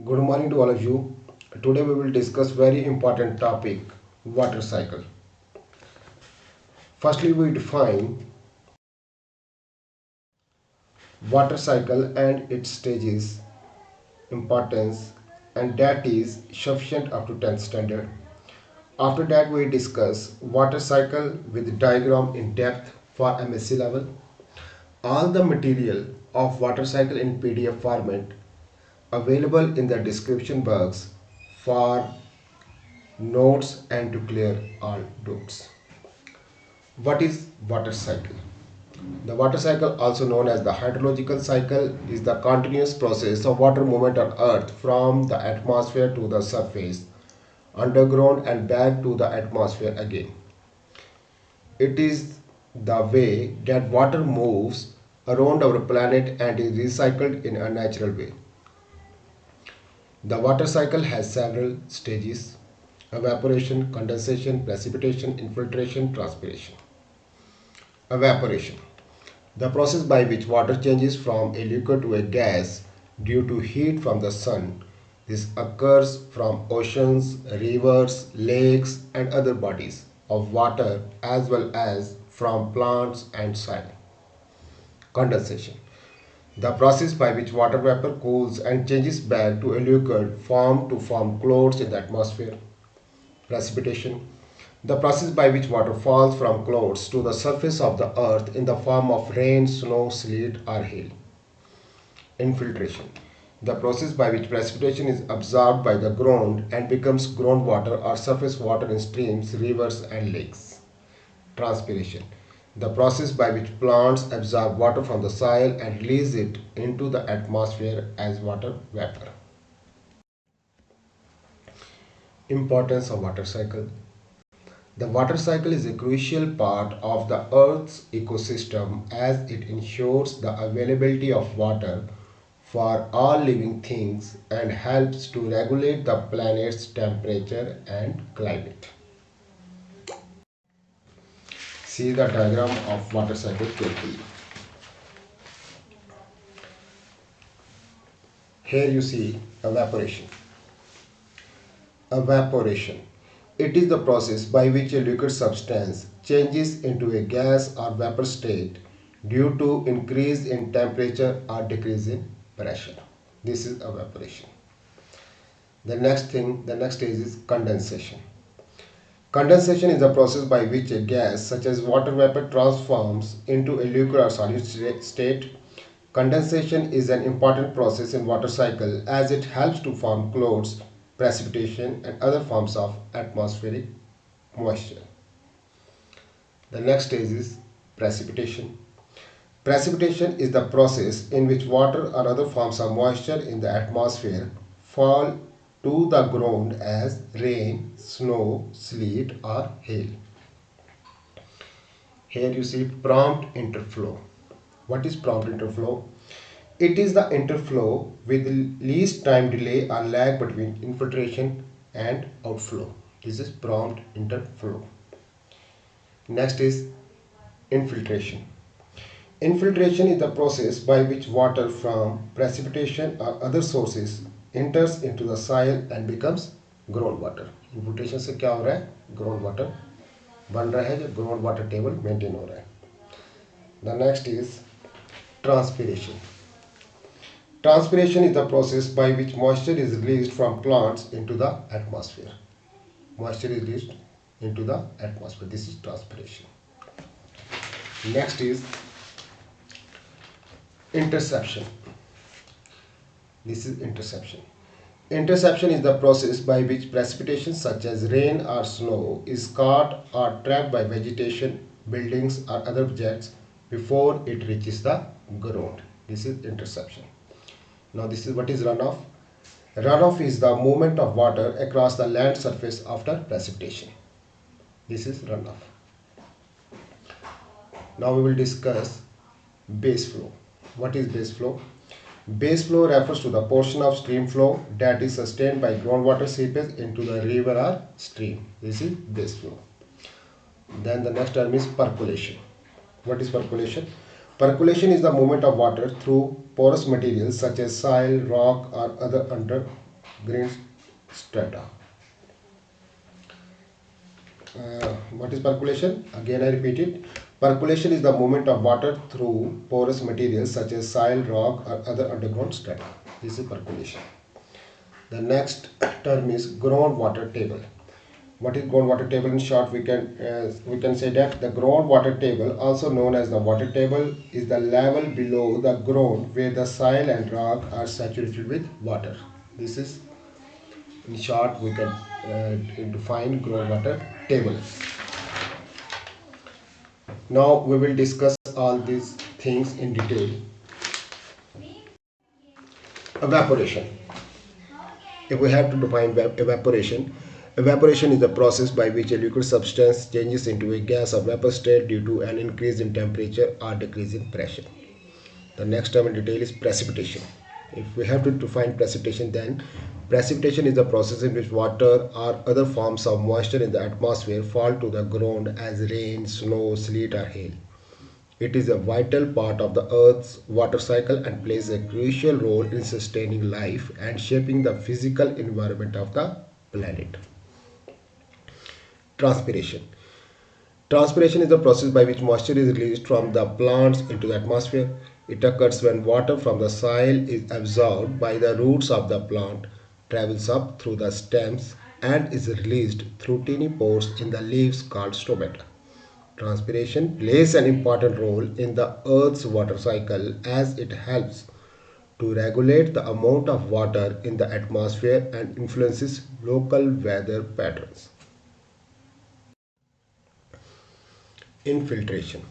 Good morning to all of you. Today we will discuss very important topic, water cycle. Firstly, we define water cycle and its stages, importance, and that is sufficient up to 10th standard. After that, we discuss water cycle with diagram in depth for MSc level. All the material of water cycle in PDF format available in the description box for notes and to clear all doubts. What is water cycle? The water cycle, also known as the hydrological cycle, is the continuous process of water movement on earth from the atmosphere to the surface, underground and back to the atmosphere again. It is the way that water moves around our planet and is recycled in a natural way. The water cycle has several stages: evaporation, condensation, precipitation, infiltration, transpiration. Evaporation, the process by which water changes from a liquid to a gas due to heat from the sun. This occurs from oceans, rivers, lakes, and other bodies of water as well as from plants and soil. Condensation, the process by which water vapor cools and changes back to a liquid form to form clouds in the atmosphere. Precipitation, the process by which water falls from clouds to the surface of the earth in the form of rain, snow, sleet, or hail. Infiltration, the process by which precipitation is absorbed by the ground and becomes groundwater or surface water in streams, rivers, and lakes. Transpiration, the process by which plants absorb water from the soil and release it into the atmosphere as water vapor. Importance of water cycle. The water cycle is a crucial part of the Earth's ecosystem as it ensures the availability of water for all living things and helps to regulate the planet's temperature and climate. See the diagram of water cycle carefully. Here you see evaporation. Evaporation, it is the process by which a liquid substance changes into a gas or vapor state due to increase in temperature or decrease in pressure. This is evaporation. The next stage is condensation. Condensation is the process by which a gas such as water vapor transforms into a liquid or solid state. Condensation is an important process in water cycle as it helps to form clouds, precipitation, and other forms of atmospheric moisture. The next stage is precipitation. Precipitation is the process in which water or other forms of moisture in the atmosphere fall to the ground as rain, snow, sleet, or hail. Here you see prompt interflow. What is prompt interflow? It is the interflow with the least time delay or lag between infiltration and outflow. This is prompt interflow. Next is infiltration. Infiltration is the process by which water from precipitation or other sources enters into the soil and becomes groundwater. Infiltration से क्या हो रहा है? Groundwater बन रहा है, जो groundwater table maintain हो रहा है. The next is transpiration. Transpiration is the process by which moisture is released from plants into the atmosphere. Moisture is released into the atmosphere. This is transpiration. Next is interception. This is interception. Interception is the process by which precipitation such as rain or snow is caught or trapped by vegetation, buildings, or other objects before it reaches the ground. This is interception. Now this is what is runoff. Runoff is the movement of water across the land surface after precipitation. This is runoff. Now we will discuss base flow. What is base flow? Base flow refers to the portion of stream flow that is sustained by groundwater seepage into the river or stream. This is base flow. Then the next term is percolation. What is percolation? Percolation is the movement of water through porous materials such as soil, rock, or other green strata. What is percolation? Again I repeat it. Percolation is the movement of water through porous materials such as soil, rock or other underground strata. This is percolation. The next term is groundwater table. What is groundwater table? In short, we can say that the groundwater table, also known as the water table, is the level below the ground where the soil and rock are saturated with water. This is, in short, we can define groundwater table. Now we will discuss all these things in detail. Evaporation. If we have to define evaporation, evaporation is the process by which a liquid substance changes into a gas or vapor state due to an increase in temperature or decrease in pressure. The next term in detail is precipitation. If we have to define precipitation, then precipitation is the process in which water or other forms of moisture in the atmosphere fall to the ground as rain, snow, sleet or hail. It is a vital part of the Earth's water cycle and plays a crucial role in sustaining life and shaping the physical environment of the planet. Transpiration. Transpiration is the process by which moisture is released from the plants into the atmosphere. It occurs when water from the soil is absorbed by the roots of the plant, travels up through the stems, and is released through tiny pores in the leaves called stomata. Transpiration plays an important role in the Earth's water cycle as it helps to regulate the amount of water in the atmosphere and influences local weather patterns. Infiltration.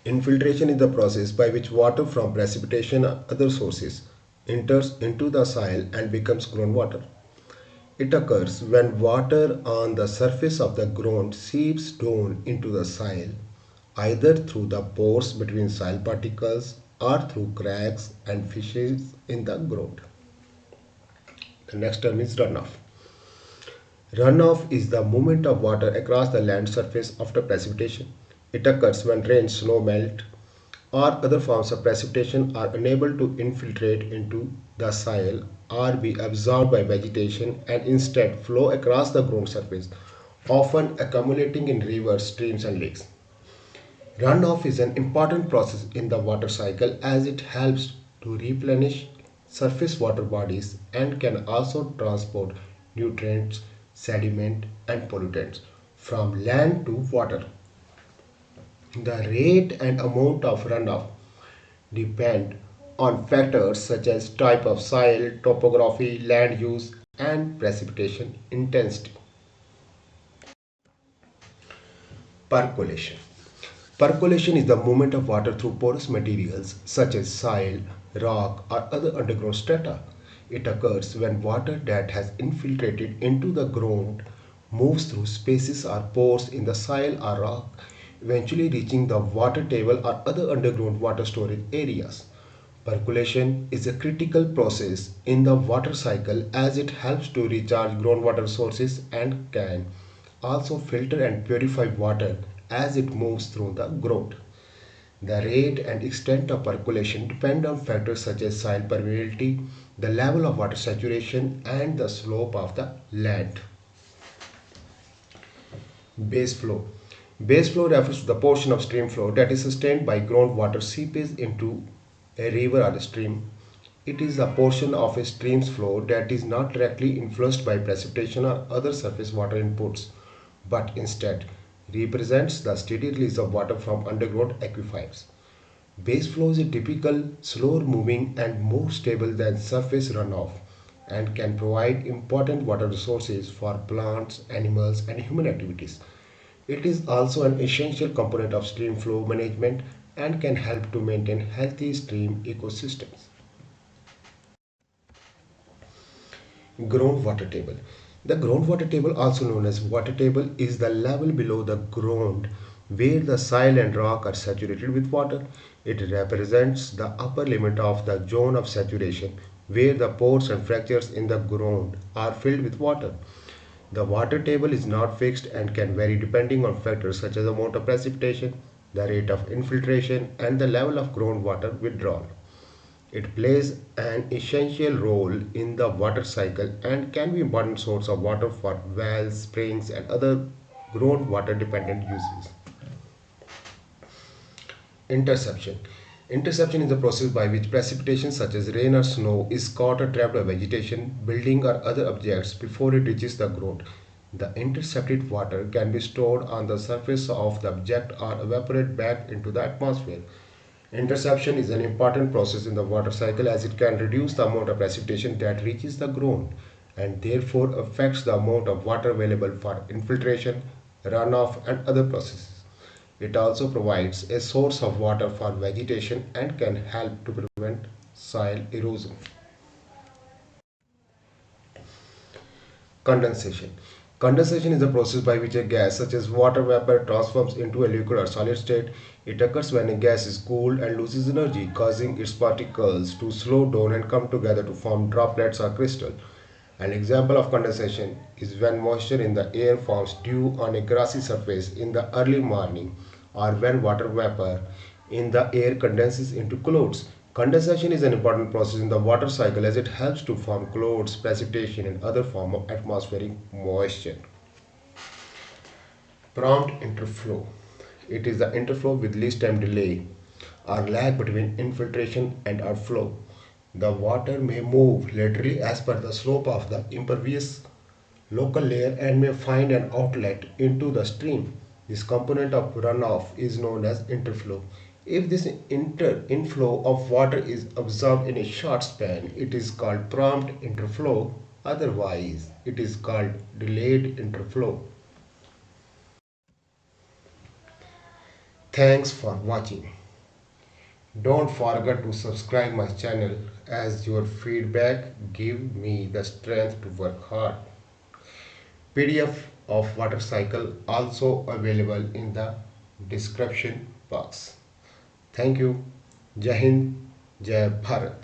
Infiltration is the process by which water from precipitation or other sources enters into the soil and becomes groundwater. It occurs when water on the surface of the ground seeps down into the soil, either through the pores between soil particles or through cracks and fissures in the ground. The next term is runoff. Runoff is the movement of water across the land surface after precipitation. It occurs when rain, snow melt, or other forms of precipitation are unable to infiltrate into the soil or be absorbed by vegetation and instead flow across the ground surface, often accumulating in rivers, streams, and lakes. Runoff is an important process in the water cycle as it helps to replenish surface water bodies and can also transport nutrients, sediment, and pollutants from land to water. The rate and amount of runoff depend on factors such as type of soil, topography, land use, and precipitation intensity. Percolation. Percolation is the movement of water through porous materials such as soil, rock, or other underground strata. It occurs when water that has infiltrated into the ground moves through spaces or pores in the soil or rock, eventually reaching the water table or other underground water storage areas. Percolation is a critical process in the water cycle as it helps to recharge groundwater sources and can also filter and purify water as it moves through the ground. The rate and extent of percolation depend on factors such as soil permeability, the level of water saturation, and the slope of the land. Base flow. Base flow refers to the portion of stream flow that is sustained by groundwater seepage into a river or a stream. It is a portion of a stream's flow that is not directly influenced by precipitation or other surface water inputs, but instead represents the steady release of water from underground aquifers. Base flow is a typical, slower moving and more stable than surface runoff and can provide important water resources for plants, animals, and human activities. It is also an essential component of stream flow management and can help to maintain healthy stream ecosystems. Groundwater table. The groundwater table, also known as water table, is the level below the ground where the soil and rock are saturated with water. It represents the upper limit of the zone of saturation where the pores and fractures in the ground are filled with water. The water table is not fixed and can vary depending on factors such as the amount of precipitation, the rate of infiltration, and the level of groundwater withdrawal. It plays an essential role in the water cycle and can be an important source of water for wells, springs, and other groundwater dependent uses. Interception. Interception is the process by which precipitation such as rain or snow is caught or trapped by vegetation, building or other objects before it reaches the ground. The intercepted water can be stored on the surface of the object or evaporate back into the atmosphere. Interception is an important process in the water cycle as it can reduce the amount of precipitation that reaches the ground and therefore affects the amount of water available for infiltration, runoff, and other processes. It also provides a source of water for vegetation and can help to prevent soil erosion. Condensation. Condensation is the process by which a gas such as water vapor transforms into a liquid or solid state. It occurs when a gas is cooled and loses energy, causing its particles to slow down and come together to form droplets or crystals. An example of condensation is when moisture in the air forms dew on a grassy surface in the early morning, or when water vapor in the air condenses into clouds. Condensation is an important process in the water cycle as it helps to form clouds, precipitation, and other form of atmospheric moisture. Prompt interflow. It is the interflow with least time delay or lag between infiltration and outflow. The water may move laterally as per the slope of the impervious local layer and may find an outlet into the stream. This component of runoff is known as interflow. If this inflow of water is absorbed in a short span, it is called prompt interflow. Otherwise, it is called delayed interflow. Thanks for watching. Don't forget to subscribe my channel as your feedback give me the strength to work hard. PDF of water cycle also available in the description box. Thank you. Jai Hind, Jai Bharat.